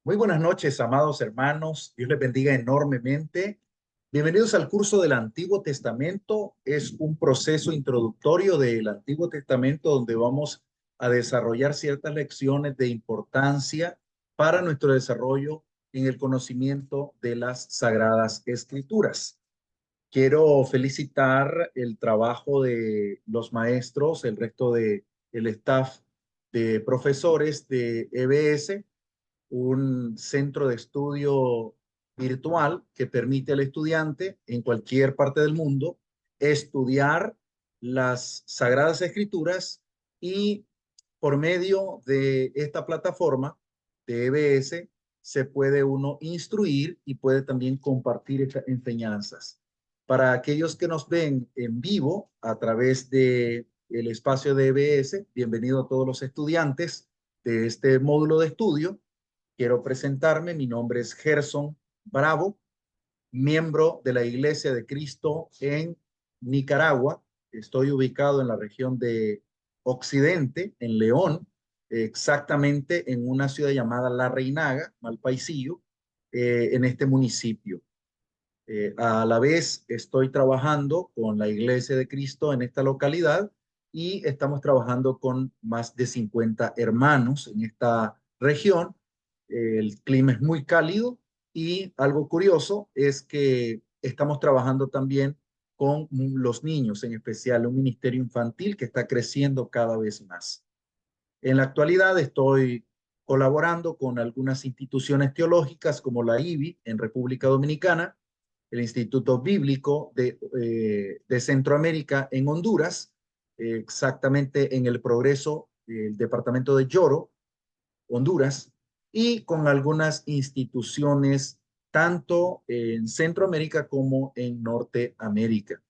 Muy buenas noches, amados hermanos. Dios les bendiga enormemente. Bienvenidos al curso del Antiguo Testamento. Es un proceso introductorio del Antiguo Testamento donde vamos a desarrollar ciertas lecciones de importancia para nuestro desarrollo en el conocimiento de las Sagradas Escrituras. Quiero felicitar el trabajo de los maestros, el resto de el staff de profesores de EBS, un centro de estudio virtual que permite al estudiante en cualquier parte del mundo estudiar las Sagradas Escrituras y por medio de esta plataforma de EBS se puede uno instruir y puede también compartir estas enseñanzas. Para aquellos que nos ven en vivo a través de el espacio de EBS, bienvenido a todos los estudiantes de este módulo de estudio. Quiero presentarme, mi nombre es Gerson Bravo, miembro de la Iglesia de Cristo en Nicaragua. Estoy ubicado en la región de Occidente, en León, exactamente en una ciudad llamada La Reinaga, Malpaisillo, en este municipio. A la vez estoy trabajando con la Iglesia de Cristo en esta localidad y estamos trabajando con más de 50 hermanos en esta región. El clima es muy cálido y algo curioso es que estamos trabajando también con los niños, en especial un ministerio infantil que está creciendo cada vez más. En la actualidad estoy colaborando con algunas instituciones teológicas como la IBI en República Dominicana, el Instituto Bíblico de Centroamérica en Honduras, exactamente en el Progreso, el departamento de Lloro, Honduras, y con algunas instituciones tanto en Centroamérica como en Norteamérica.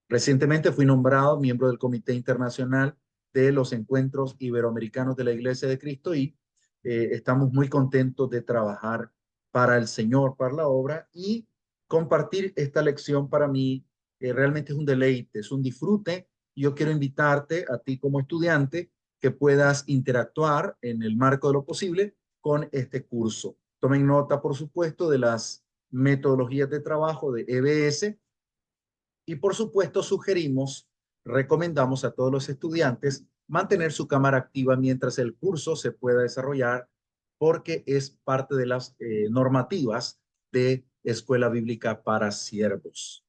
Recientemente fui nombrado miembro del Comité Internacional de los Encuentros Iberoamericanos de la Iglesia de Cristo y estamos muy contentos de trabajar para el Señor, para la obra y compartir esta lección para mí realmente es un deleite, es un disfrute. Yo quiero invitarte a ti como estudiante que puedas interactuar en el marco de lo posible con este curso. Tomen nota, por supuesto, de las metodologías de trabajo de EBS y por supuesto sugerimos, recomendamos a todos los estudiantes mantener su cámara activa mientras el curso se pueda desarrollar porque es parte de las normativas de Escuela Bíblica para Siervos.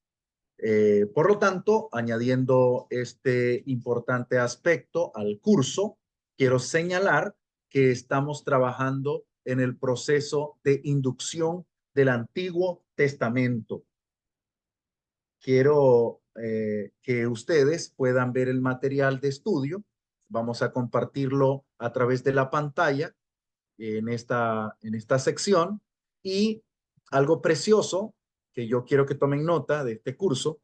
Por lo tanto, añadiendo este importante aspecto al curso, quiero señalar que estamos trabajando en el proceso de inducción del Antiguo Testamento. Quiero que ustedes puedan ver el material de estudio. Vamos a compartirlo a través de la pantalla en esta sección. Y algo precioso que yo quiero que tomen nota de este curso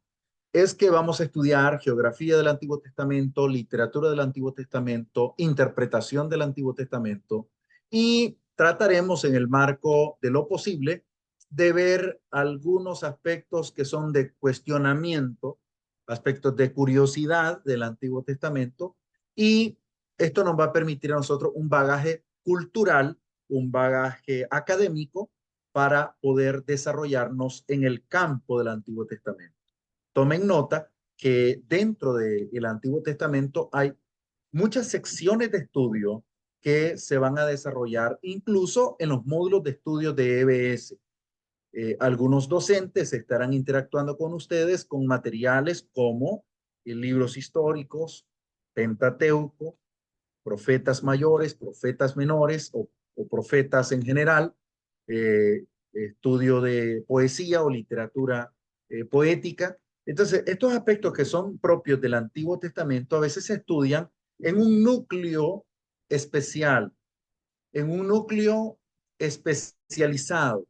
es que vamos a estudiar geografía del Antiguo Testamento, literatura del Antiguo Testamento, interpretación del Antiguo Testamento y trataremos en el marco de lo posible de ver algunos aspectos que son de cuestionamiento, aspectos de curiosidad del Antiguo Testamento y esto nos va a permitir a nosotros un bagaje cultural, un bagaje académico para poder desarrollarnos en el campo del Antiguo Testamento. Tomen nota que dentro del Antiguo Testamento hay muchas secciones de estudio que se van a desarrollar incluso en los módulos de estudio de EBS. Algunos docentes estarán interactuando con ustedes con materiales como libros históricos, Pentateuco, profetas mayores, profetas menores o profetas en general, estudio de poesía o literatura poética. Entonces, estos aspectos que son propios del Antiguo Testamento a veces se estudian en un núcleo especial, en un núcleo especializado.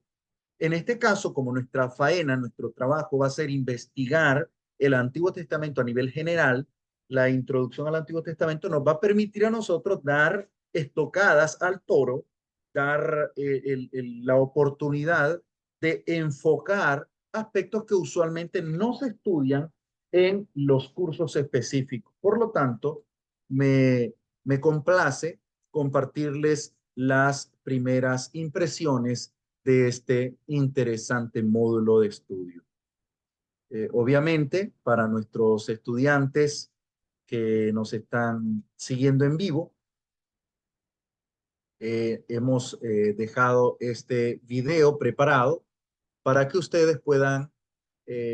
En este caso, como nuestra faena, nuestro trabajo va a ser investigar el Antiguo Testamento a nivel general, la introducción al Antiguo Testamento nos va a permitir a nosotros dar estocadas al toro, dar la oportunidad de enfocar aspectos que usualmente no se estudian en los cursos específicos. Por lo tanto, me complace compartirles las primeras impresiones de este interesante módulo de estudio. Obviamente, para nuestros estudiantes que nos están siguiendo en vivo, hemos dejado este video preparado para que ustedes puedan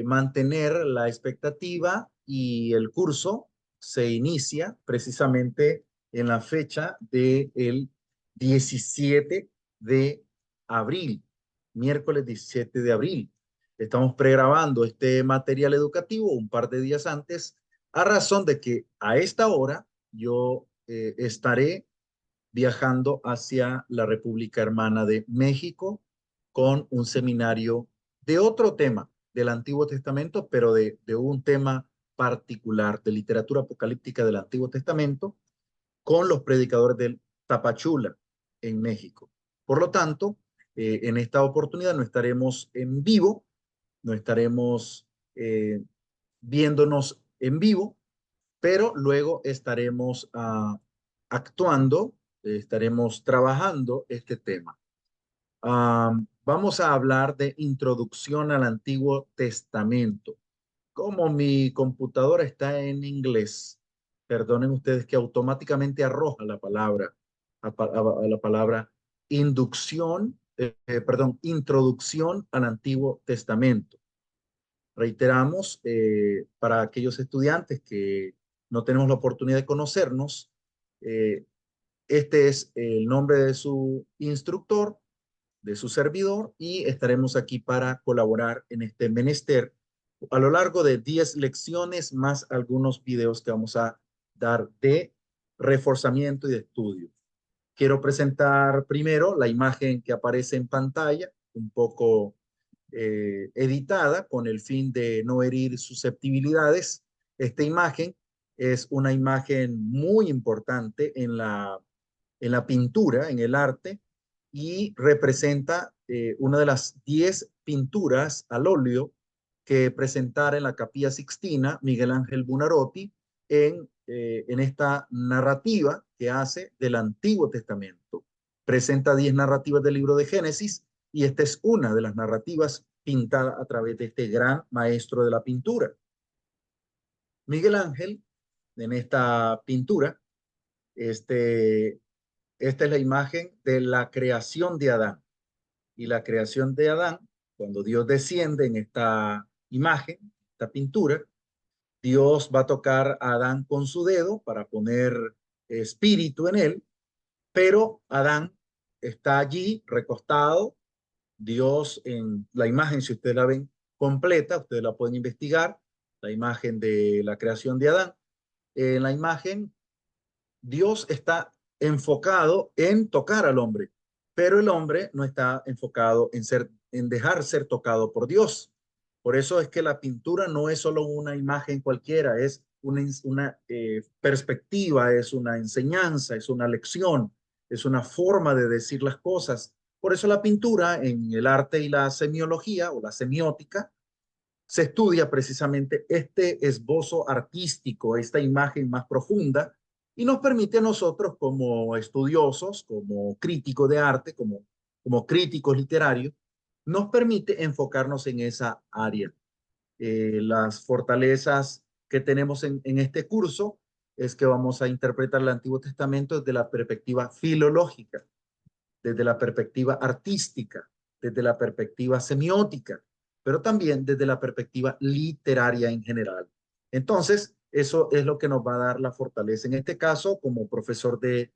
mantener la expectativa, y el curso se inicia precisamente en la fecha del 17 de abril, miércoles 17 de abril. Estamos pregrabando este material educativo un par de días antes, a razón de que a esta hora yo estaré viajando hacia la República Hermana de México con un seminario de otro tema del Antiguo Testamento, pero de un tema particular de literatura apocalíptica del Antiguo Testamento, con los predicadores del Tapachula en México. Por lo tanto, en esta oportunidad no estaremos en vivo, no estaremos viéndonos en vivo, pero luego estaremos actuando, estaremos trabajando este tema. Vamos a hablar de introducción al Antiguo Testamento. Como mi computadora está en inglés, perdonen ustedes que automáticamente arroja la palabra, a la palabra introducción al Antiguo Testamento. Reiteramos, para aquellos estudiantes que no tenemos la oportunidad de conocernos, este es el nombre de su instructor, de su servidor, y estaremos aquí para colaborar en este menester a lo largo de 10 lecciones más algunos videos que vamos a dar de reforzamiento y de estudio. Quiero presentar primero la imagen que aparece en pantalla, un poco editada con el fin de no herir susceptibilidades. Esta imagen es una imagen muy importante en la pintura, en el arte, y representa una de las 10 pinturas al óleo que presentara en la Capilla Sixtina Miguel Ángel Buonarroti en esta narrativa que hace del Antiguo Testamento. Presenta 10 narrativas del libro de Génesis, y esta es una de las narrativas pintada a través de este gran maestro de la pintura. Miguel Ángel, en esta pintura, esta es la imagen de la creación de Adán. Y la creación de Adán, cuando Dios desciende en esta imagen, esta pintura, Dios va a tocar a Adán con su dedo para poner espíritu en él, pero Adán está allí recostado. Dios en la imagen, si ustedes la ven completa, ustedes la pueden investigar, la imagen de la creación de Adán. En la imagen, Dios está enfocado en tocar al hombre, pero el hombre no está enfocado en dejar ser tocado por Dios. Por eso es que la pintura no es solo una imagen cualquiera, es una perspectiva, es una enseñanza, es una lección, es una forma de decir las cosas. Por eso la pintura en el arte y la semiología o la semiótica se estudia precisamente este esbozo artístico, esta imagen más profunda, y nos permite a nosotros como estudiosos, como críticos de arte, como críticos literarios, nos permite enfocarnos en esa área. Las fortalezas que tenemos en este curso es que vamos a interpretar el Antiguo Testamento desde la perspectiva filológica, desde la perspectiva artística, desde la perspectiva semiótica, pero también desde la perspectiva literaria en general. Entonces, eso es lo que nos va a dar la fortaleza. En este caso, como profesor de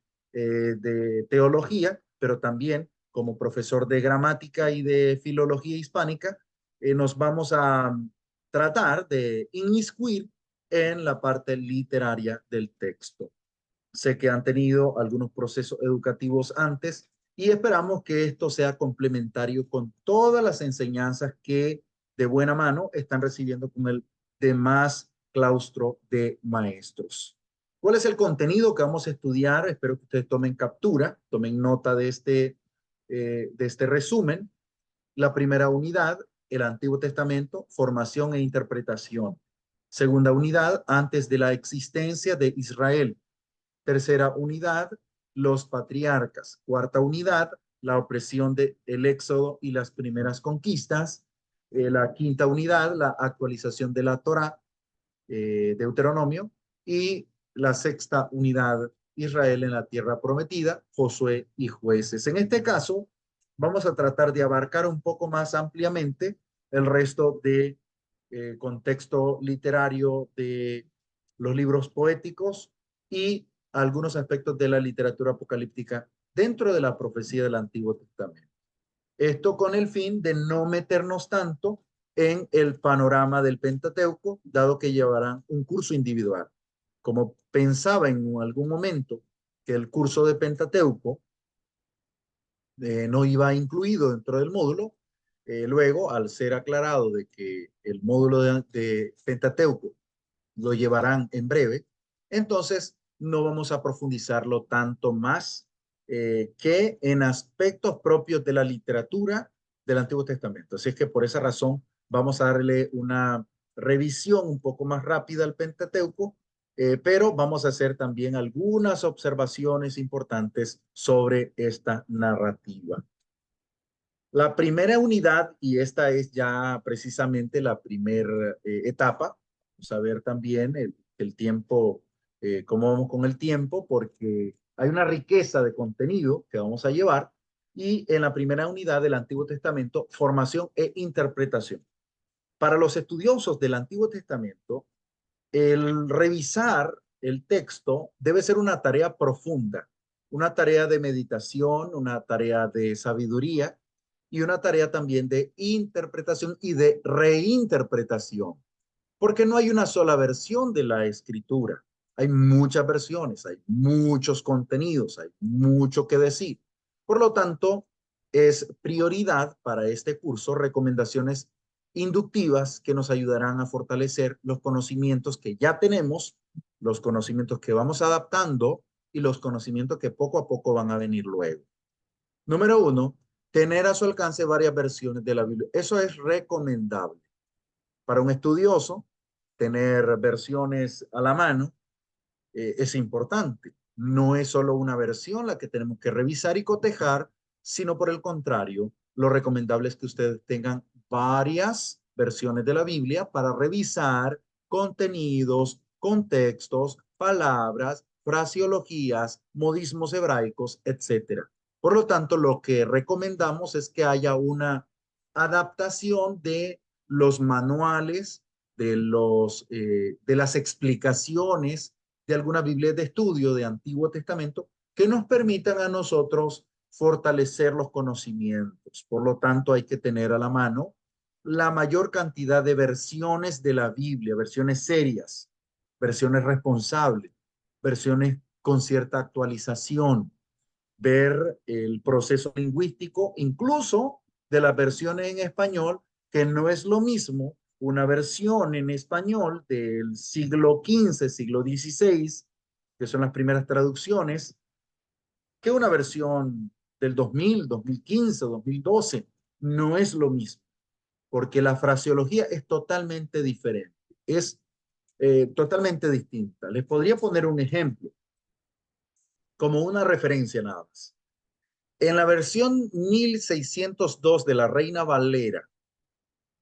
teología, pero también como profesor de gramática y de filología hispánica, nos vamos a tratar de inmiscuir en la parte literaria del texto. Sé que han tenido algunos procesos educativos antes, y esperamos que esto sea complementario con todas las enseñanzas que de buena mano están recibiendo con el demás claustro de maestros. ¿Cuál es el contenido que vamos a estudiar? Espero que ustedes tomen captura, tomen nota de este resumen. La primera unidad, el Antiguo Testamento, formación e interpretación. Segunda unidad, antes de la existencia de Israel. Tercera unidad, los patriarcas. Cuarta unidad, la opresión del Éxodo y las primeras conquistas. La quinta unidad, la actualización de la Torá, Deuteronomio. Y la sexta unidad, Israel en la tierra prometida, Josué y Jueces. En este caso, vamos a tratar de abarcar un poco más ampliamente el resto de contexto literario de los libros poéticos y algunos aspectos de la literatura apocalíptica dentro de la profecía del Antiguo Testamento. Esto con el fin de no meternos tanto en el panorama del Pentateuco, dado que llevarán un curso individual. Como pensaba en algún momento que el curso de Pentateuco no iba incluido dentro del módulo, luego, al ser aclarado de que el módulo de Pentateuco lo llevarán en breve, entonces no vamos a profundizarlo tanto más que en aspectos propios de la literatura del Antiguo Testamento. Así es que por esa razón vamos a darle una revisión un poco más rápida al Pentateuco, pero vamos a hacer también algunas observaciones importantes sobre esta narrativa. La primera unidad, y esta es ya precisamente la primera etapa, vamos a ver también el tiempo, cómo vamos con el tiempo, porque hay una riqueza de contenido que vamos a llevar, y en la primera unidad del Antiguo Testamento, formación e interpretación. Para los estudiosos del Antiguo Testamento, el revisar el texto debe ser una tarea profunda, una tarea de meditación, una tarea de sabiduría y una tarea también de interpretación y de reinterpretación, porque no hay una sola versión de la escritura. Hay muchas versiones, hay muchos contenidos, hay mucho que decir. Por lo tanto, es prioridad para este curso recomendaciones inductivas que nos ayudarán a fortalecer los conocimientos que ya tenemos, los conocimientos que vamos adaptando y los conocimientos que poco a poco van a venir luego. Número uno, tener a su alcance varias versiones de la Biblia. Eso es recomendable. Para un estudioso, tener versiones a la mano es importante. No es solo una versión la que tenemos que revisar y cotejar, sino por el contrario, lo recomendable es que ustedes tengan varias versiones de la Biblia para revisar contenidos, contextos, palabras, fraseologías, modismos hebraicos, etcétera. Por lo tanto, lo que recomendamos es que haya una adaptación de los manuales, de las explicaciones de alguna Biblia de estudio de Antiguo Testamento que nos permitan a nosotros fortalecer los conocimientos. Por lo tanto, hay que tener a la mano la mayor cantidad de versiones de la Biblia, versiones serias, versiones responsables, versiones con cierta actualización, ver el proceso lingüístico, incluso de las versiones en español, que no es lo mismo una versión en español del siglo XV, siglo XVI, que son las primeras traducciones, que una versión del 2000, 2015, 2012. No es lo mismo, porque la fraseología es totalmente diferente, es totalmente distinta. Les podría poner un ejemplo, como una referencia nada más. En la versión 1602 de la Reina Valera,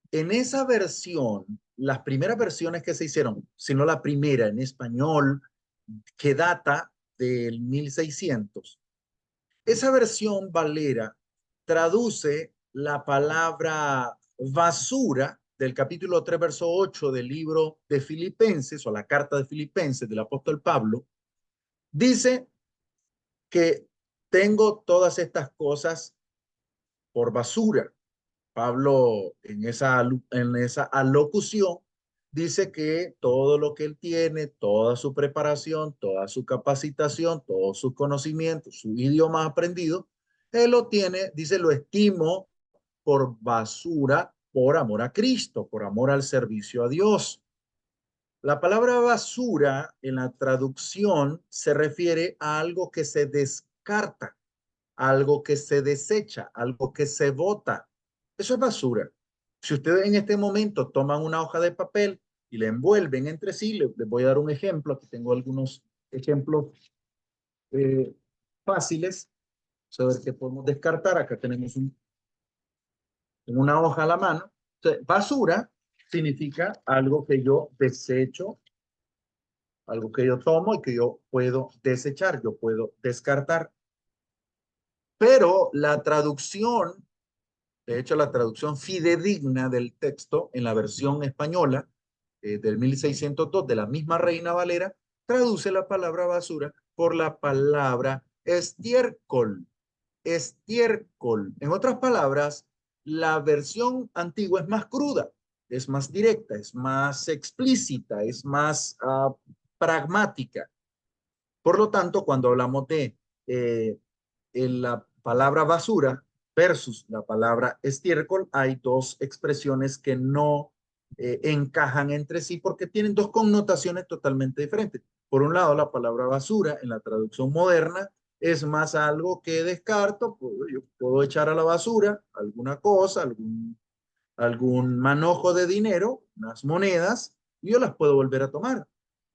en esa versión, las primeras versiones que se hicieron, sino la primera en español, que data del 1600, esa versión Valera traduce la palabra basura del capítulo 3, verso 8 del libro de Filipenses, o la carta de Filipenses del apóstol Pablo, dice que tengo todas estas cosas por basura. Pablo en esa alocución dice que todo lo que él tiene, toda su preparación, toda su capacitación, todos sus conocimientos, su idioma aprendido, él lo tiene, dice, lo estimo por basura, por amor a Cristo, por amor al servicio a Dios. La palabra basura en la traducción se refiere a algo que se descarta, algo que se desecha, algo que se bota. Eso es basura. Si ustedes en este momento toman una hoja de papel y la envuelven entre sí, les voy a dar un ejemplo. Aquí tengo algunos ejemplos fáciles. Saber qué podemos descartar. Acá tenemos una hoja a la mano. Entonces, basura significa algo que yo desecho, algo que yo tomo y que yo puedo desechar, yo puedo descartar. Pero la traducción, de hecho, la traducción fidedigna del texto en la versión española del 1602 de la misma Reina Valera, traduce la palabra basura por la palabra estiércol. Estiércol. En otras palabras, la versión antigua es más cruda, es más directa, es más explícita, es más pragmática. Por lo tanto, cuando hablamos de la palabra basura versus la palabra estiércol, hay dos expresiones que no encajan entre sí porque tienen dos connotaciones totalmente diferentes. Por un lado, la palabra basura en la traducción moderna es más algo que descarto, yo puedo echar a la basura alguna cosa, algún manojo de dinero, unas monedas, y yo las puedo volver a tomar.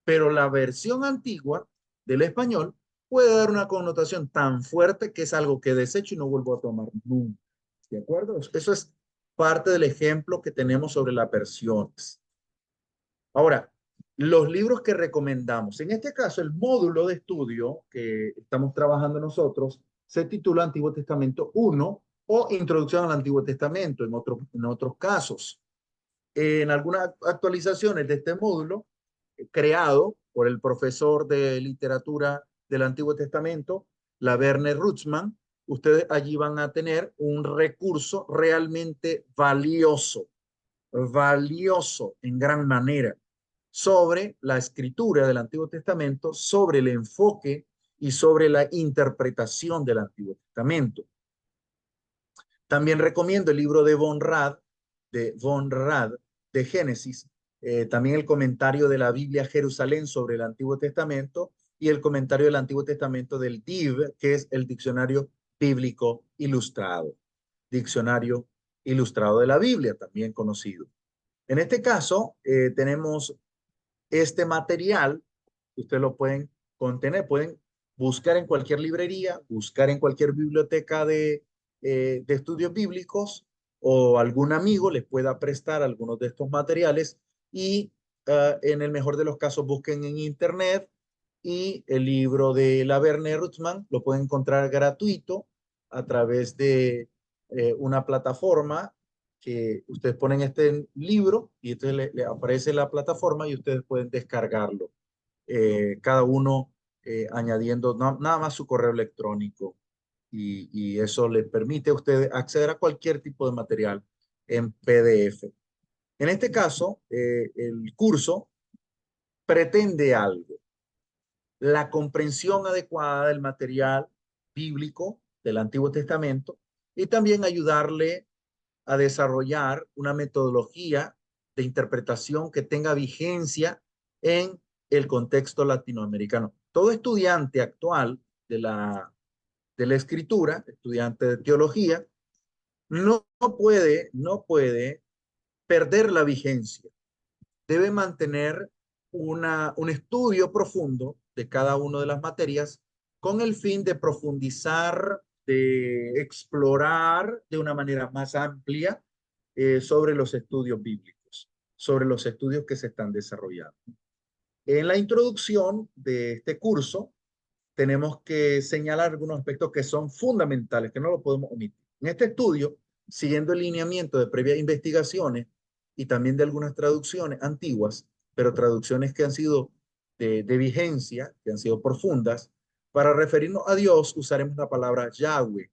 Pero la versión antigua del español puede dar una connotación tan fuerte que es algo que desecho y no vuelvo a tomar nunca. ¿De acuerdo? Eso es parte del ejemplo que tenemos sobre las versiones. Ahora, los libros que recomendamos. En este caso, el módulo de estudio que estamos trabajando nosotros se titula Antiguo Testamento 1 o Introducción al Antiguo Testamento en otros casos. En algunas actualizaciones de este módulo, creado por el profesor de literatura del Antiguo Testamento, la Werner Rutzmann, ustedes allí van a tener un recurso realmente valioso, valioso en gran manera sobre la escritura del Antiguo Testamento, sobre el enfoque y sobre la interpretación del Antiguo Testamento. También recomiendo el libro de Von Rad, de Génesis, también el comentario de la Biblia Jerusalén sobre el Antiguo Testamento y el comentario del Antiguo Testamento del DIV, que es el Diccionario Bíblico Ilustrado. Diccionario Ilustrado de la Biblia, también conocido. En este caso, tenemos este material, ustedes lo pueden contener, pueden buscar en cualquier librería, buscar en cualquier biblioteca de estudios bíblicos o algún amigo les pueda prestar algunos de estos materiales y en el mejor de los casos busquen en internet y el libro de la Werner Rutzmann lo pueden encontrar gratuito a través de una plataforma que ustedes ponen este libro y entonces le aparece la plataforma y ustedes pueden descargarlo. Cada uno añadiendo nada más su correo electrónico y eso le permite a ustedes acceder a cualquier tipo de material en PDF. En este caso, el curso pretende algo, la comprensión adecuada del material bíblico del Antiguo Testamento y también ayudarle a desarrollar una metodología de interpretación que tenga vigencia en el contexto latinoamericano. Todo estudiante actual de la escritura, estudiante de teología, no puede perder la vigencia. Debe mantener un estudio profundo de cada una de las materias con el fin de profundizar, de explorar de una manera más amplia sobre los estudios bíblicos, sobre los estudios que se están desarrollando. En la introducción de este curso tenemos que señalar algunos aspectos que son fundamentales, que no lo podemos omitir. En este estudio, siguiendo el lineamiento de previas investigaciones y también de algunas traducciones antiguas, pero traducciones que han sido de vigencia, que han sido profundas, para referirnos a Dios usaremos la palabra Yahweh,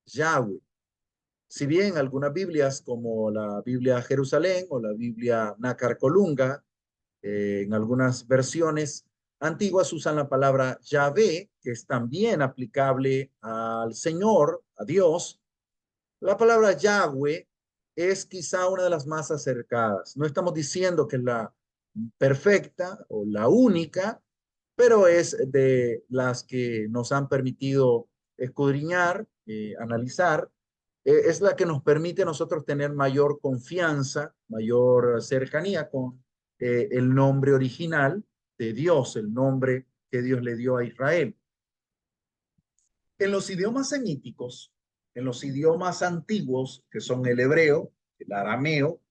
Yahweh. Si bien algunas Biblias como la Biblia Jerusalén o la Biblia Nácar Colunga, en algunas versiones antiguas usan la palabra Yahvé, que es también aplicable al Señor, a Dios. La palabra Yahweh es quizá una de las más acercadas. No estamos diciendo que es la perfecta o la única, pero es de las que nos han permitido escudriñar, analizar. Es la que nos permite a nosotros tener mayor confianza, mayor cercanía con el nombre original de Dios, el nombre que Dios le dio a Israel. En los idiomas semíticos, en los idiomas antiguos, que son el hebreo, el arameo,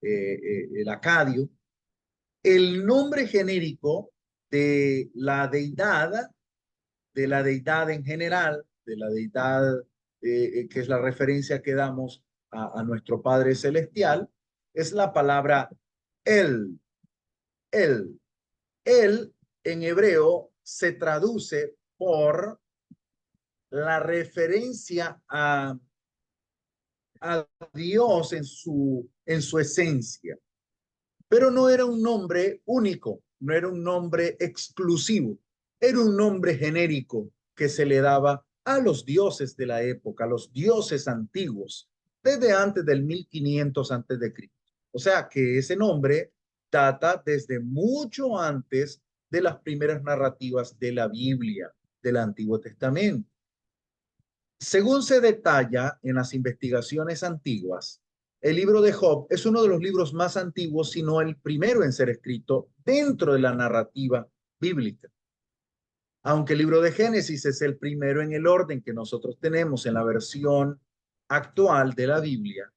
el acadio, el nombre genérico de la deidad en general, de la deidad que es la referencia que damos a nuestro Padre Celestial, es la palabra El. El. El en hebreo se traduce por la referencia a Dios en su esencia, pero no era un nombre único, no era un nombre exclusivo, era un nombre genérico que se le daba a los dioses de la época, a los dioses antiguos, desde antes del 1500 antes de Cristo. O sea que ese nombre data desde mucho antes de las primeras narrativas de la Biblia, del Antiguo Testamento. Según se detalla en las investigaciones antiguas, el libro de Job es uno de los libros más antiguos, si no el primero en ser escrito dentro de la narrativa bíblica. Aunque el libro de Génesis es el primero en el orden que nosotros tenemos en la versión actual de la Biblia,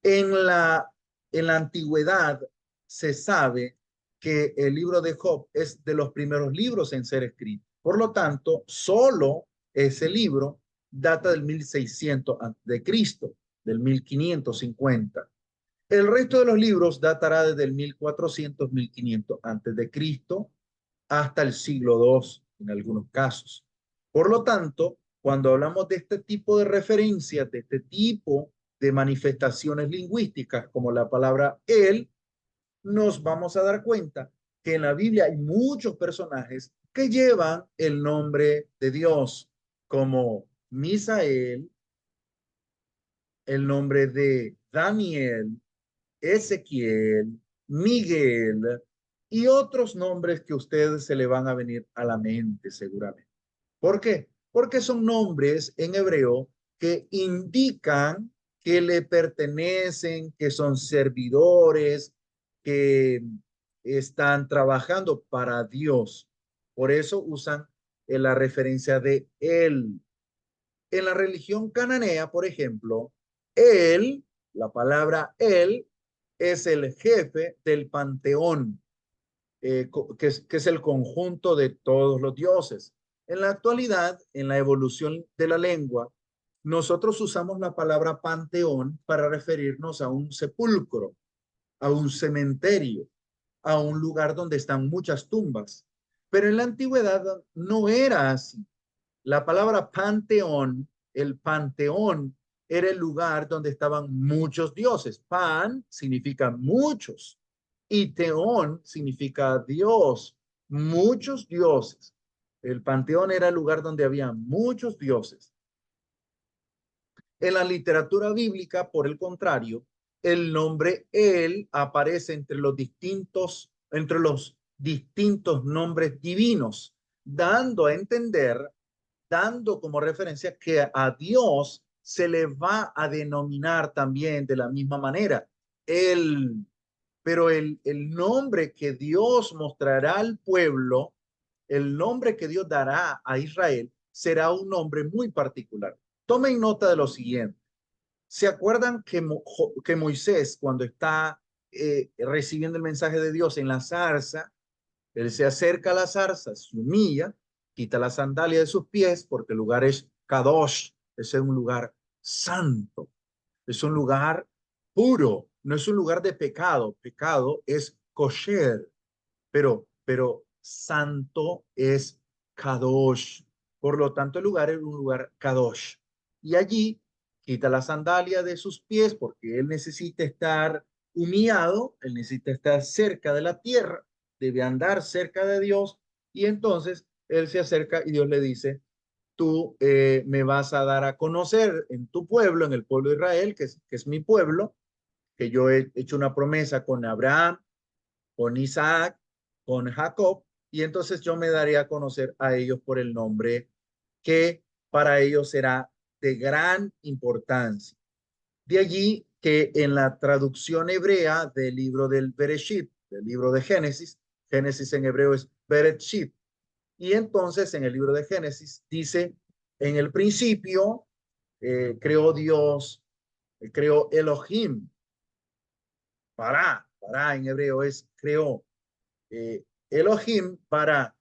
en la antigüedad se sabe que el libro de Job es de los primeros libros en ser escrito. Por lo tanto, solo ese libro data del 1600 de Cristo, del 1550. El resto de los libros datará desde el 1400, 1500 antes de Cristo hasta el siglo II en algunos casos. Por lo tanto, cuando hablamos de este tipo de referencias, de este tipo de manifestaciones lingüísticas como la palabra él, nos vamos a dar cuenta que en la Biblia hay muchos personajes que llevan el nombre de Dios, como Misael, el nombre de Daniel, Ezequiel, Miguel y otros nombres que a ustedes se le van a venir a la mente seguramente. ¿Por qué? Porque son nombres en hebreo que indican que le pertenecen, que son servidores, que están trabajando para Dios. Por eso usan la referencia de él. En la religión cananea, por ejemplo, él, la palabra él, es el jefe del panteón, que es el conjunto de todos los dioses. En la actualidad, en la evolución de la lengua, nosotros usamos la palabra panteón para referirnos a un sepulcro, a un cementerio, a un lugar donde están muchas tumbas. Pero en la antigüedad no era así. La palabra panteón, el panteón, era el lugar donde estaban muchos dioses. Pan significa muchos y teón significa Dios, muchos dioses. El panteón era el lugar donde había muchos dioses. En la literatura bíblica, por el contrario, el nombre él aparece entre los distintos nombres divinos, dando a entender, dando como referencia que a Dios se le va a denominar también de la misma manera. Él, pero el nombre que Dios mostrará al pueblo, el nombre que Dios dará a Israel, será un nombre muy particular. Tomen nota de lo siguiente. ¿Se acuerdan que Moisés, cuando está recibiendo el mensaje de Dios en la zarza, él se acerca a la zarza, se humilla, quita la sandalia de sus pies, porque el lugar es Kadosh, es un lugar santo, es un lugar puro, no es un lugar de pecado. Pecado es kosher, pero santo es Kadosh. Por lo tanto, el lugar es un lugar Kadosh. Y allí quita la sandalia de sus pies porque él necesita estar humillado, él necesita estar cerca de la tierra, debe andar cerca de Dios. Y entonces él se acerca y Dios le dice, tú me vas a dar a conocer en tu pueblo, en el pueblo de Israel, que es mi pueblo, que yo he hecho una promesa con Abraham, con Isaac, con Jacob, y entonces yo me daré a conocer a ellos por el nombre que para ellos será de gran importancia. De allí que en la traducción hebrea del libro del Bereshit, del libro de Génesis, Génesis en hebreo es Bereshit, y entonces en el libro de Génesis dice En el principio creó Dios, creó Elohim. Para en hebreo es creó. Elohim para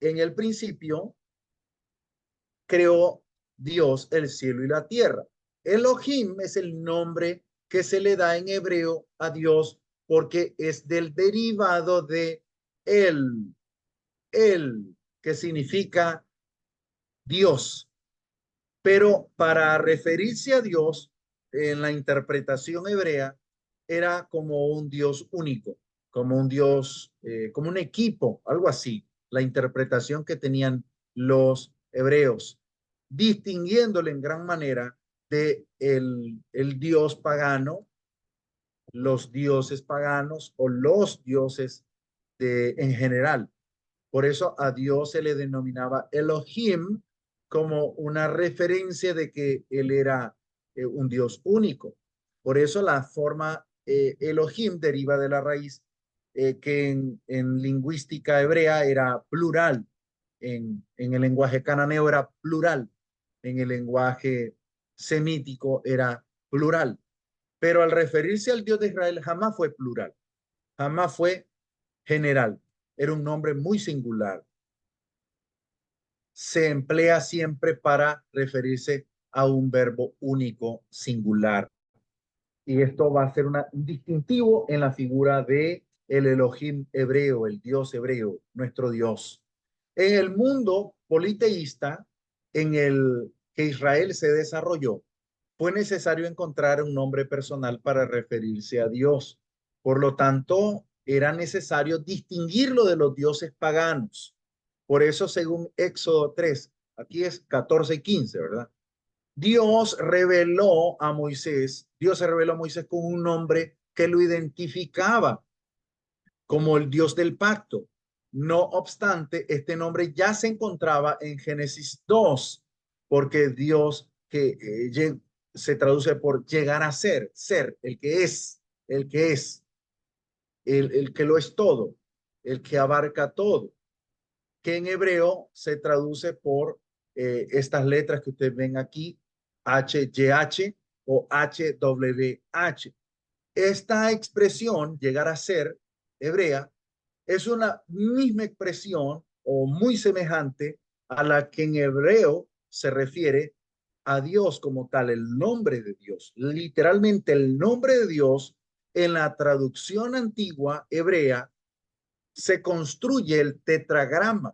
en el principio creó Dios el cielo y la tierra. Elohim es el nombre que se le da en hebreo a Dios porque es del derivado de el, que significa Dios. Pero para referirse a Dios en la interpretación hebrea era como un Dios único, como un Dios, como un equipo, algo así, la interpretación que tenían los hebreos, distinguiéndole en gran manera de el Dios pagano, los dioses paganos o los dioses en general. Por eso a Dios se le denominaba Elohim como una referencia de que él era un Dios único. Por eso la forma Elohim deriva de la raíz que en lingüística hebrea era plural, en el lenguaje cananeo era plural, en el lenguaje semítico era plural. Pero al referirse al Dios de Israel jamás fue plural, jamás fue general. Era un nombre muy singular. Se emplea siempre para referirse a un verbo único, singular. Y esto va a ser un distintivo en la figura de el Elohim hebreo, el Dios hebreo, nuestro Dios. En el mundo politeísta, en el que Israel se desarrolló, fue necesario encontrar un nombre personal para referirse a Dios. Por lo tanto, era necesario distinguirlo de los dioses paganos. Por eso, según Éxodo 3, aquí es 14 y 15, ¿verdad? Dios se reveló a Moisés con un nombre que lo identificaba como el Dios del pacto. No obstante, este nombre ya se encontraba en Génesis 2, porque Dios que se traduce por llegar a ser, el que es, el que lo es todo, el que abarca todo, que en hebreo se traduce por estas letras que ustedes ven aquí, HYH o HWH. Esta expresión, llegar a ser hebrea, es una misma expresión o muy semejante a la que en hebreo se refiere a Dios como tal, el nombre de Dios. Literalmente el nombre de Dios en la traducción antigua hebrea se construye el tetragrama.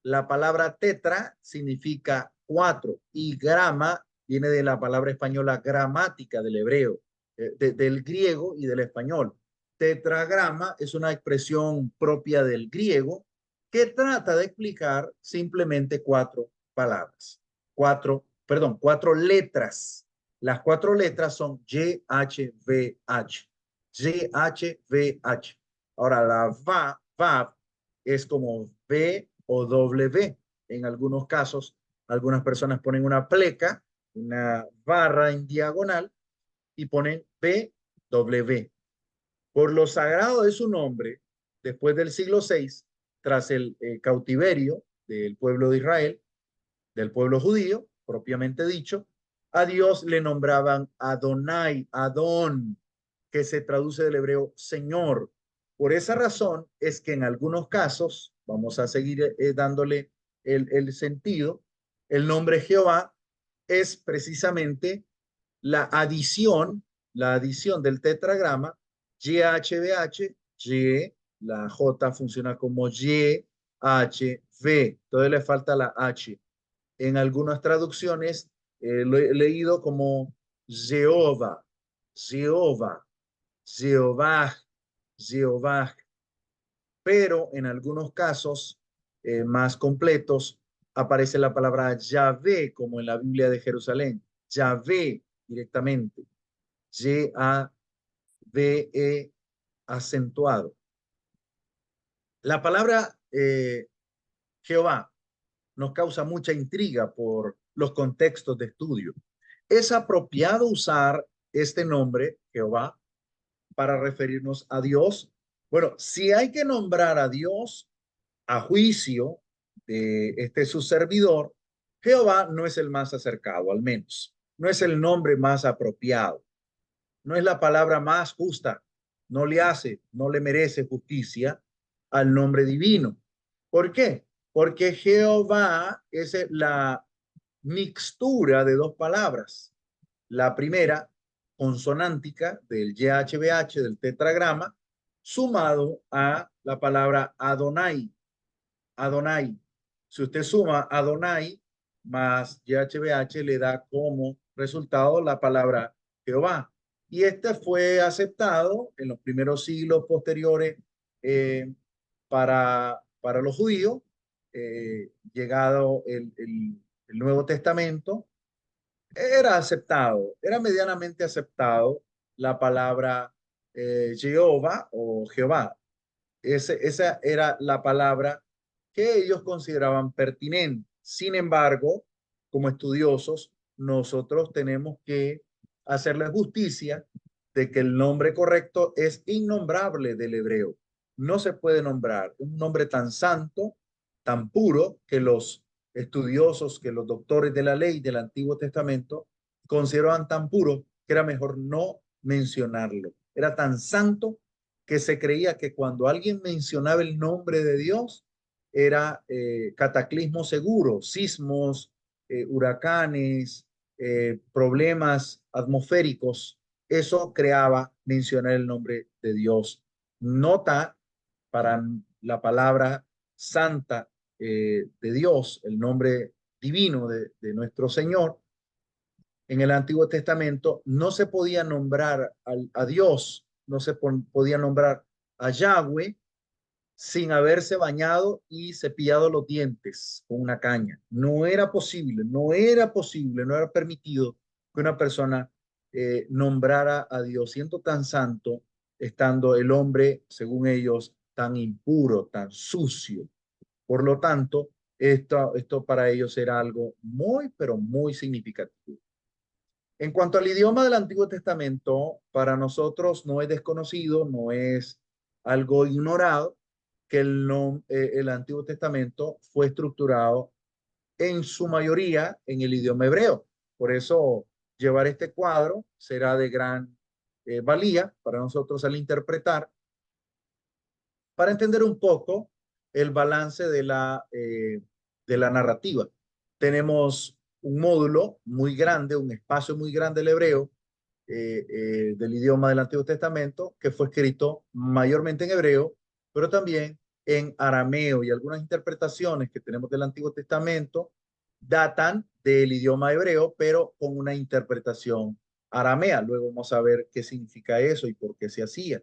La palabra tetra significa cuatro y grama viene de la palabra española gramática del hebreo, del griego y del español. Tetragrama es una expresión propia del griego que trata de explicar simplemente cuatro palabras, cuatro letras. Las cuatro letras son YHVH. YHVH. Ahora la VAV es como V o W. En algunos casos, algunas personas ponen una pleca, una barra en diagonal y ponen BW. Por lo sagrado de su nombre, después del siglo VI, tras el cautiverio del pueblo de Israel, del pueblo judío, propiamente dicho, a Dios le nombraban Adonai, Adón, que se traduce del hebreo Señor. Por esa razón es que en algunos casos, vamos a seguir dándole el sentido, el nombre Jehová es precisamente la adición del tetragrama YHVH, Y, la J funciona como Y, H, V, entonces le falta la H. En algunas traducciones lo he leído como Jehová, Jehová, Jehová, Jehová, pero en algunos casos más completos aparece la palabra Yahvé, como en la Biblia de Jerusalén, Yahvé directamente, Y-A-V-E acentuado. La palabra Jehová nos causa mucha intriga por los contextos de estudio. ¿Es apropiado usar este nombre, Jehová, para referirnos a Dios? Bueno, si hay que nombrar a Dios a juicio de su servidor, Jehová no es el más acercado, al menos. No es el nombre más apropiado. No es la palabra más justa. No le merece justicia al nombre divino. ¿Por qué? Porque Jehová es la mixtura de dos palabras. La primera, consonántica del YHWH, del tetragrama, sumado a la palabra Adonai. Adonai. Si usted suma Adonai más YHWH, le da como resultado la palabra Jehová. Y este fue aceptado en los primeros siglos posteriores eh, para los judíos, llegado el Nuevo Testamento, era aceptado, era medianamente aceptado la palabra Jehová o Jehová. Esa era la palabra que ellos consideraban pertinente. Sin embargo, como estudiosos, nosotros tenemos que hacerle justicia de que el nombre correcto es innombrable del hebreo. No se puede nombrar un nombre tan santo, tan puro, que los estudiosos, que los doctores de la ley del Antiguo Testamento consideraban tan puro que era mejor no mencionarlo. Era tan santo que se creía que cuando alguien mencionaba el nombre de Dios era cataclismo seguro, sismos, huracanes, problemas atmosféricos. Eso creaba mencionar el nombre de Dios. Nota para la palabra santa de Dios, el nombre divino de nuestro Señor. En el Antiguo Testamento no se podía nombrar a Dios, no se podía nombrar a Yahweh sin haberse bañado y cepillado los dientes con una caña. No era posible, no era posible, no era permitido que una persona nombrara a Dios siendo tan santo, estando el hombre, según ellos, tan impuro, tan sucio. Por lo tanto, esto para ellos era algo muy, pero muy significativo. En cuanto al idioma del Antiguo Testamento, para nosotros no es desconocido, no es algo ignorado que el Antiguo Testamento fue estructurado en su mayoría en el idioma hebreo. Por eso llevar este cuadro será de gran valía para nosotros al interpretar, para entender un poco el balance de la narrativa. Tenemos un módulo muy grande, un espacio muy grande del hebreo, del idioma del Antiguo Testamento, que fue escrito mayormente en hebreo, pero también en arameo, y algunas interpretaciones que tenemos del Antiguo Testamento datan del idioma hebreo, pero con una interpretación aramea. Luego vamos a ver qué significa eso y por qué se hacía.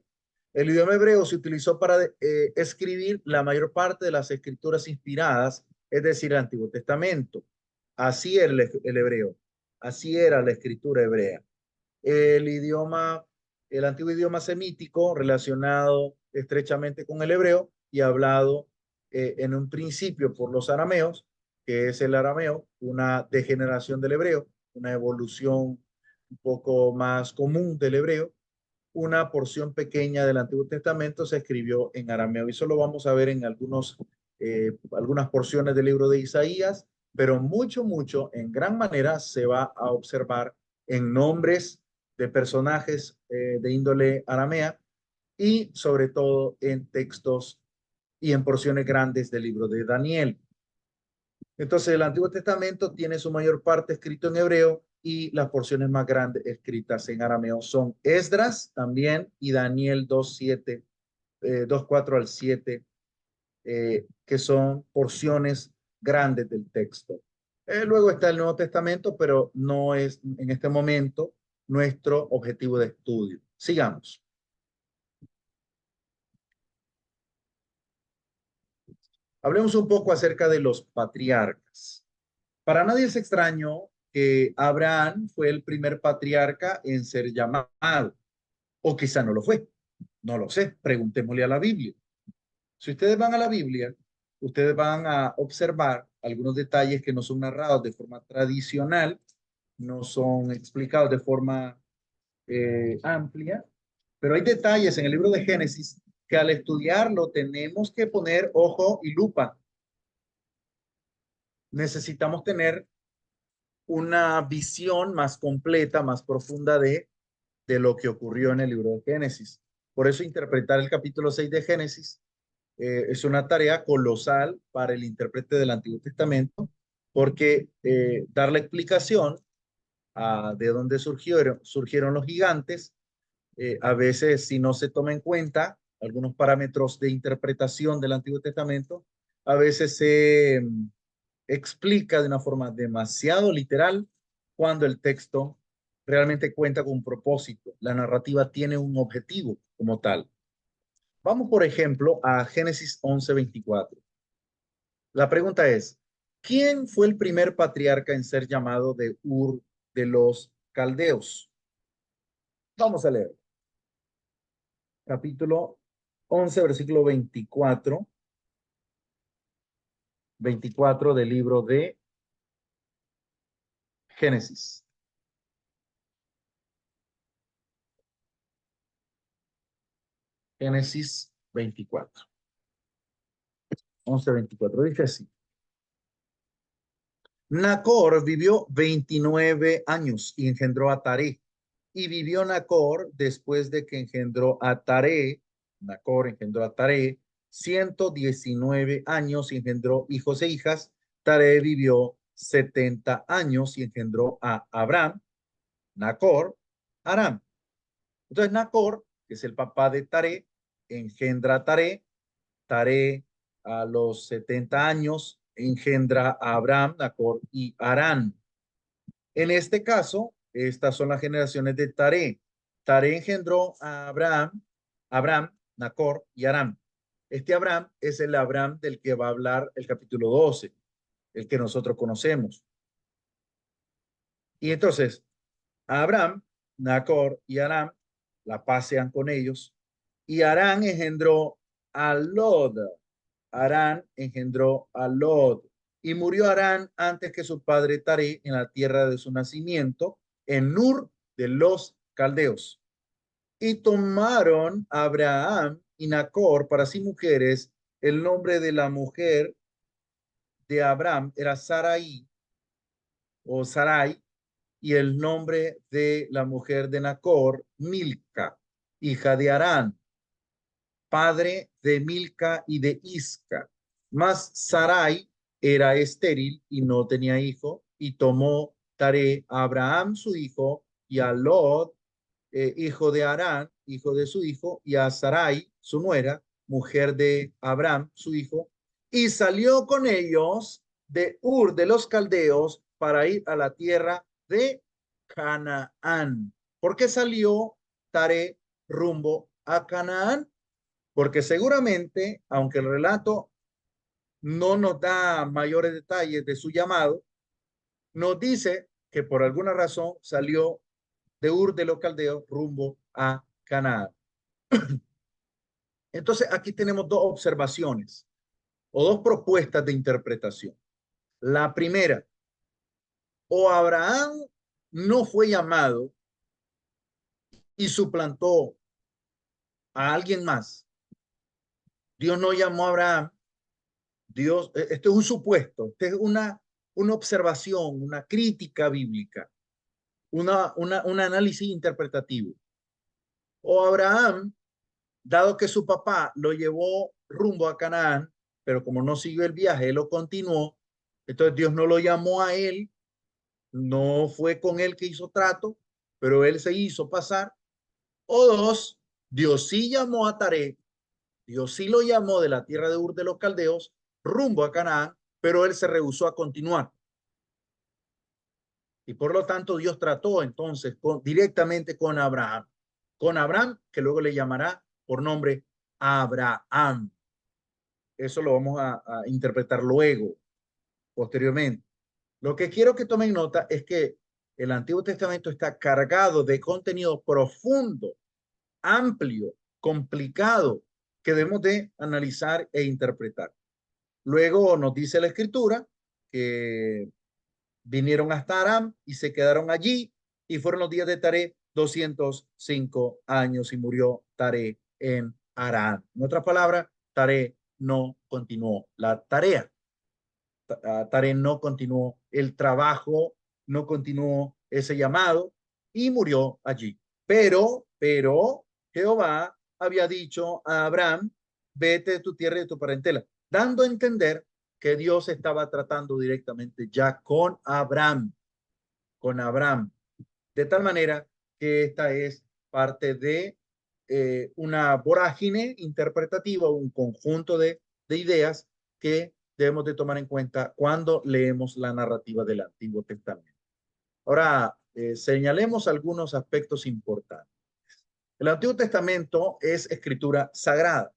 El idioma hebreo se utilizó para escribir la mayor parte de las escrituras inspiradas, es decir, el Antiguo Testamento. Así era el hebreo, así era la escritura hebrea. El idioma, el antiguo idioma semítico relacionado estrechamente con el hebreo y hablado en un principio por los arameos, que es el arameo, una degeneración del hebreo, una evolución un poco más común del hebreo. Una porción pequeña del Antiguo Testamento se escribió en arameo. Y eso lo vamos a ver en algunas porciones del libro de Isaías, pero mucho, en gran manera se va a observar en nombres de personajes de índole aramea y sobre todo en textos y en porciones grandes del libro de Daniel. Entonces el Antiguo Testamento tiene su mayor parte escrito en hebreo y las porciones más grandes escritas en arameo son Esdras también y Daniel 2:7, 2:4 al 7, que son porciones grandes del texto. Luego está el Nuevo Testamento, pero no es en este momento nuestro objetivo de estudio. Sigamos. Hablemos un poco acerca de los patriarcas. Para nadie es extraño que Abraham fue el primer patriarca en ser llamado, o quizá no lo fue, no lo sé, preguntémosle a la Biblia. Si ustedes van a la Biblia, ustedes van a observar algunos detalles que no son narrados de forma tradicional, no son explicados de forma amplia, pero hay detalles en el libro de Génesis que al estudiarlo tenemos que poner ojo y lupa. necesitamos tener una visión más completa, más profunda de lo que ocurrió en el libro de Génesis. Por eso interpretar el capítulo 6 de Génesis es una tarea colosal para el intérprete del Antiguo Testamento, porque dar la explicación de dónde surgieron los gigantes, a veces si no se toma en cuenta algunos parámetros de interpretación del Antiguo Testamento, a veces se explica de una forma demasiado literal cuando el texto realmente cuenta con un propósito. La narrativa tiene un objetivo como tal. Vamos, por ejemplo, a Génesis 11:24. La pregunta es, ¿quién fue el primer patriarca en ser llamado de Ur de los Caldeos? Vamos a leer. Capítulo 11, versículo 24 del libro de Génesis. Génesis 24. 11:24. Dice así. Nacor vivió 29 años y engendró a Taré. Y vivió Nacor después de que engendró a Taré. Nacor engendró a Taré 119 años y engendró hijos e hijas. Taré vivió 70 años y engendró a Abraham, Nacor, Aram. Entonces Nacor, que es el papá de Taré, engendra a Taré. Taré a los 70 años engendra a Abraham, Nacor y Harán. En este caso, estas son las generaciones de Taré. Taré engendró a Abraham, Nacor y Harán. Este Abraham es el Abraham del que va a hablar el capítulo 12, el que nosotros conocemos. Y entonces, Abraham, Nacor y Harán la pasean con ellos. Y Harán engendró a Lod. Harán engendró a Lod. Y murió Harán antes que su padre Taré en la tierra de su nacimiento, en Ur de los Caldeos. Y tomaron a Abraham y Nacor para sí mujeres. El nombre de la mujer de Abraham era Sarai o Sarai, y el nombre de la mujer de Nacor, Milca, hija de Harán, padre de Milca y de Isca. Mas Sarai era estéril y no tenía hijo, y tomó Taré a Abraham su hijo, y a Lot, hijo de Harán, hijo de su hijo, y a Sarai, su nuera, mujer de Abraham, su hijo, y salió con ellos de Ur de los Caldeos para ir a la tierra de Canaán. ¿Por qué salió Taré rumbo a Canaán? Porque seguramente, aunque el relato no nos da mayores detalles de su llamado, nos dice que por alguna razón salió de Ur de los Caldeos rumbo a Canaán. Entonces, aquí tenemos dos observaciones o dos propuestas de interpretación. La primera, o Abraham no fue llamado y suplantó a alguien más. Dios no llamó a Abraham. Dios, esto es un supuesto, esto es una observación, una crítica bíblica, un análisis interpretativo. O Abraham, dado que su papá lo llevó rumbo a Canaán, pero como no siguió el viaje, él lo continuó, entonces Dios no lo llamó a él, no fue con él que hizo trato, pero él se hizo pasar. O dos, Dios sí llamó a Taré, Dios sí lo llamó de la tierra de Ur de los Caldeos rumbo a Canaán, pero él se rehusó a continuar. Y por lo tanto Dios trató entonces directamente con Abraham, que luego le llamará por nombre Abraham. Eso lo vamos a interpretar luego, posteriormente. Lo que quiero que tomen nota es que el Antiguo Testamento está cargado de contenido profundo, amplio, complicado, que debemos de analizar e interpretar. Luego nos dice la Escritura que vinieron hasta Aram y se quedaron allí, y fueron los días de Taré 205 años y murió Taré en Aram. En otras palabras, Taré no continuó la tarea. Taré no continuó el trabajo, no continuó ese llamado y murió allí. Pero Jehová había dicho a Abraham, vete de tu tierra y de tu parentela, dando a entender que Dios estaba tratando directamente ya con Abraham, de tal manera que esta es parte de una vorágine interpretativa, un conjunto de ideas que debemos de tomar en cuenta cuando leemos la narrativa del Antiguo Testamento. Ahora, señalemos algunos aspectos importantes. El Antiguo Testamento es escritura sagrada.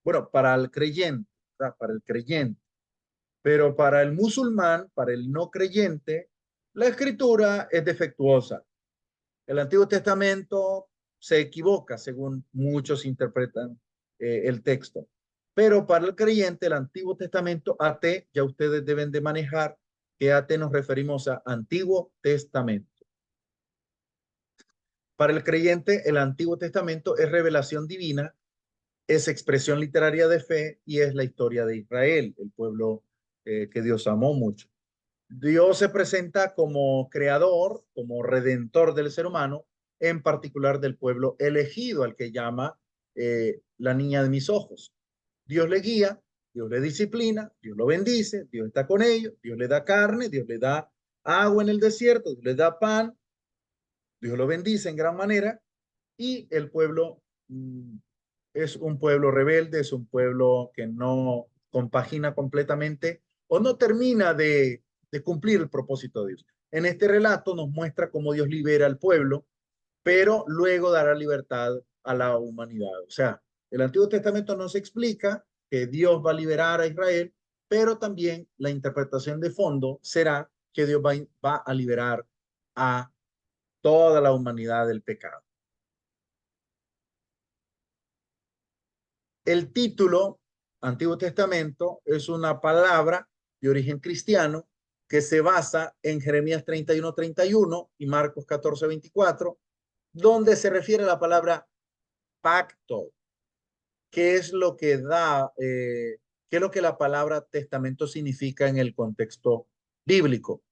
Bueno, para el creyente, ¿verdad? Para el creyente. Pero para el musulmán, para el no creyente, la escritura es defectuosa. El Antiguo Testamento se equivoca según muchos interpretan el texto. Pero para el creyente, el Antiguo Testamento, AT, ya ustedes deben de manejar que AT nos referimos a Antiguo Testamento. Para el creyente, el Antiguo Testamento es revelación divina, es expresión literaria de fe y es la historia de Israel, el pueblo que Dios amó mucho. Dios se presenta como creador, como redentor del ser humano, en particular del pueblo elegido, al que llama la niña de mis ojos. Dios le guía, Dios le disciplina, Dios lo bendice, Dios está con ellos, Dios le da carne, Dios le da agua en el desierto, Dios le da pan, Dios lo bendice en gran manera y el pueblo es un pueblo rebelde, es un pueblo que no compagina completamente o no termina de cumplir el propósito de Dios. En este relato nos muestra cómo Dios libera al pueblo, pero luego dará libertad a la humanidad. O sea, el Antiguo Testamento nos explica que Dios va a liberar a Israel, pero también la interpretación de fondo será que Dios va a liberar a toda la humanidad del pecado. El título Antiguo Testamento es una palabra de origen cristiano que se basa en Jeremías 31:31 y Marcos 14:24, donde se refiere a la palabra pacto, que es lo que qué es lo que la palabra testamento significa en el contexto bíblico.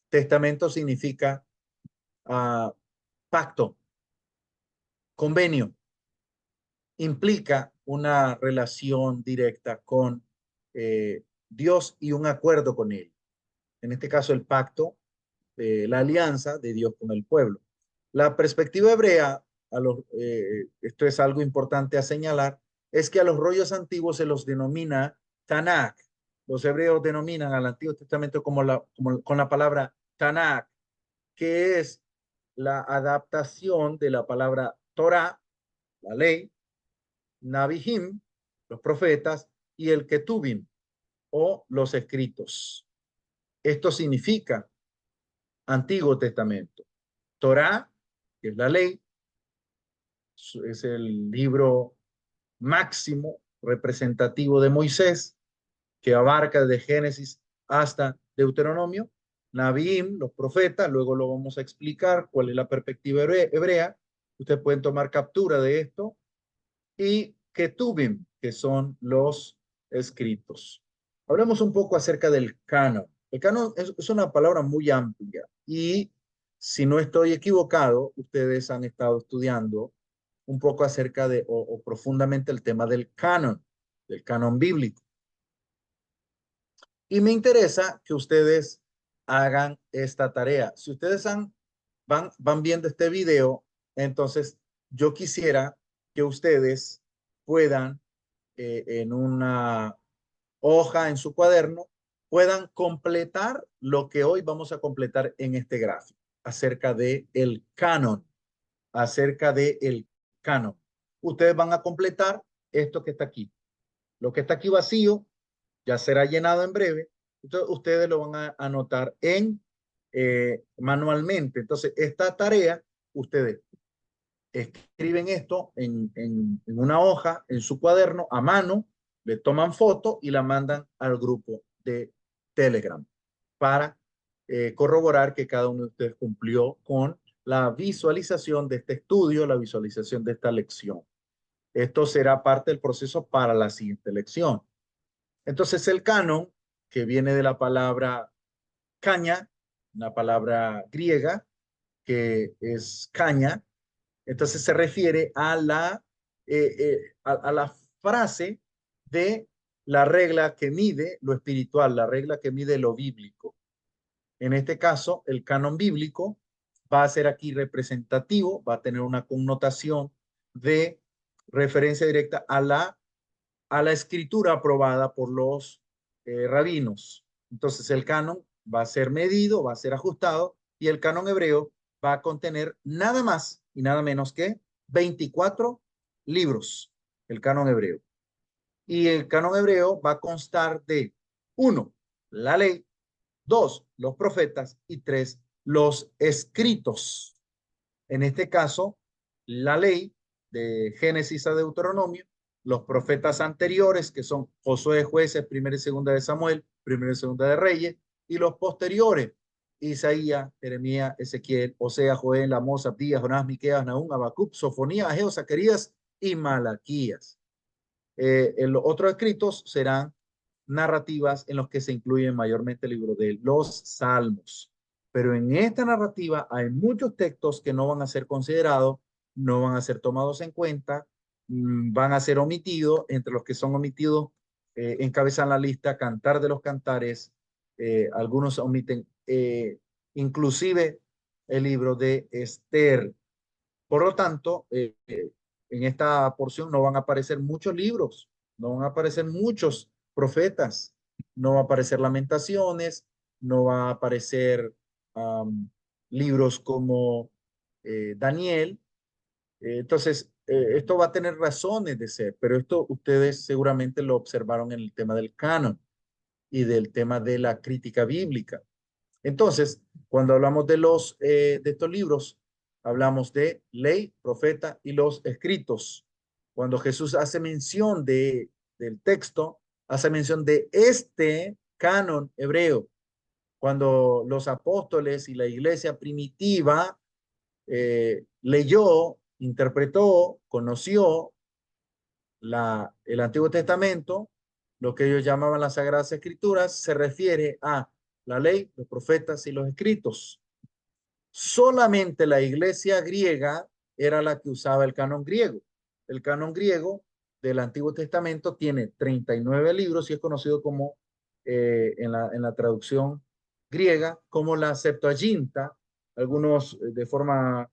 Testamento significa pacto, convenio, implica una relación directa con Dios y un acuerdo con él. En este caso, el pacto, la alianza de Dios con el pueblo. La perspectiva hebrea, esto es algo importante a señalar, es que a los rollos antiguos se los denomina Tanakh. Los hebreos denominan al Antiguo Testamento con la palabra Tanakh, que es la adaptación de la palabra Torah, la ley, Nabihim, los profetas, y el Ketubim, o los escritos. Esto significa Antiguo Testamento. Torah, que es la ley, es el libro máximo representativo de Moisés, que abarca desde Génesis hasta Deuteronomio. Nabihim, los profetas, luego lo vamos a explicar cuál es la perspectiva hebrea. Ustedes pueden tomar captura de esto. Y Ketubim, que son los escritos. Hablemos un poco acerca del canon. El canon es una palabra muy amplia y si no estoy equivocado, ustedes han estado estudiando un poco acerca o profundamente el tema del canon bíblico. Y me interesa que ustedes hagan esta tarea. Si ustedes van viendo este video, entonces yo quisiera que ustedes puedan en una hoja, en su cuaderno, puedan completar lo que hoy vamos a completar en este gráfico acerca de el canon, acerca de el canon. Ustedes van a completar esto que está aquí. Lo que está aquí vacío ya será llenado en breve. Entonces, ustedes lo van a anotar manualmente. Entonces, esta tarea, ustedes escriben esto en una hoja, en su cuaderno, a mano, le toman foto y la mandan al grupo de Telegram para corroborar que cada uno de ustedes cumplió con la visualización de este estudio, la visualización de esta lección. Esto será parte del proceso para la siguiente lección. Entonces, el canon que viene de la palabra caña, una palabra griega que es caña. Entonces se refiere a la frase de la regla que mide lo espiritual, la regla que mide lo bíblico. En este caso, el canon bíblico va a ser aquí representativo, va a tener una connotación de referencia directa a la escritura aprobada por los rabinos. Entonces el canon va a ser medido, va a ser ajustado, y el canon hebreo va a contener nada más y nada menos que 24 libros, el canon hebreo. Y el canon hebreo va a constar de, uno, la ley; dos, los profetas; y tres, los escritos. En este caso, la ley de Génesis a Deuteronomio, los profetas anteriores, que son Josué, Jueces, primera y segunda de Samuel, primera y segunda de Reyes, y los posteriores, Isaías, Jeremías, Ezequiel, Oseas, Joel, Amós, Abdías, Jonás, Miqueas, Nahum, Habacuc, Sofonías, Ageo, Zacarías y Malaquías. Los otros escritos serán narrativas en los que se incluyen mayormente el libro de los Salmos. Pero en esta narrativa hay muchos textos que no van a ser considerados, no van a ser tomados en cuenta, van a ser omitidos. Entre los que son omitidos, encabezan la lista Cantar de los Cantares, algunos omiten inclusive el libro de Esther. Por lo tanto, en esta porción no van a aparecer muchos libros, no van a aparecer muchos profetas, no va a aparecer Lamentaciones, no va a aparecer libros como Daniel. Entonces, esto va a tener razones de ser, pero esto ustedes seguramente lo observaron en el tema del canon y del tema de la crítica bíblica. Entonces, cuando hablamos de estos libros, hablamos de ley, profeta y los escritos. Cuando Jesús hace mención del texto, hace mención de este canon hebreo. Cuando los apóstoles y la iglesia primitiva leyó, interpretó, conoció el Antiguo Testamento, lo que ellos llamaban las Sagradas Escrituras, se refiere a la ley, los profetas y los escritos. Solamente la iglesia griega era la que usaba el canon griego. El canon griego del Antiguo Testamento tiene 39 libros y es conocido como, en la traducción griega, como la Septuaginta. Algunos de forma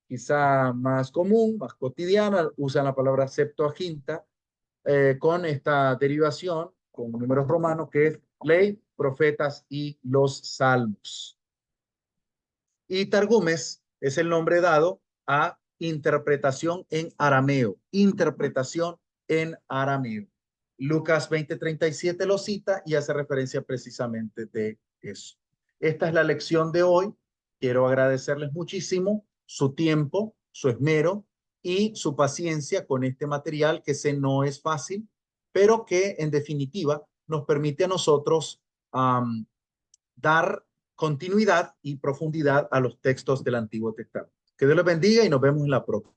quizá más común, más cotidiana, usan la palabra Septuaginta, con esta derivación con números romanos, que es ley, profetas y los salmos. Y Targumes es el nombre dado a interpretación en arameo, interpretación en arameo. Lucas 20:37 lo cita y hace referencia precisamente de eso. Esta es la lección de hoy. Quiero agradecerles muchísimo su tiempo, su esmero y su paciencia con este material, que sé no es fácil, pero que en definitiva nos permite a nosotros dar continuidad y profundidad a los textos del Antiguo Testamento. Que Dios les bendiga y nos vemos en la próxima.